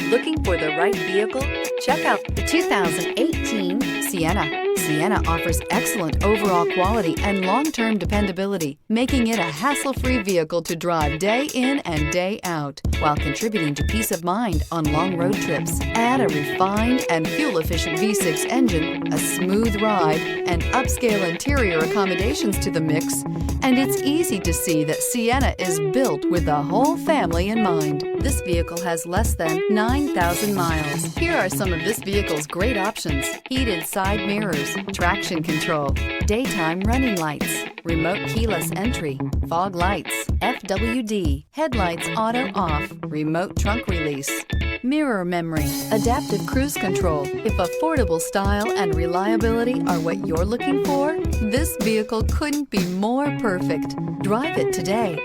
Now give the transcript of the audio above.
Looking for the right vehicle? Check out the 2018 Sienna. Sienna offers excellent overall quality and long-term dependability, making it a hassle-free vehicle to drive day in and day out, while contributing to peace of mind on long road trips. Add a refined and fuel-efficient V6 engine, a smooth ride, and upscale interior accommodations to the mix, and it's easy to see that Sienna is built with the whole family in mind. This vehicle has less than 9,000 miles. Here are some of this vehicle's great options: heated side mirrors, traction control, daytime running lights, remote keyless entry, fog lights, FWD, headlights auto off, remote trunk release, mirror memory, adaptive cruise control. If affordable style and reliability are what you're looking for, this vehicle couldn't be more perfect. Drive it today.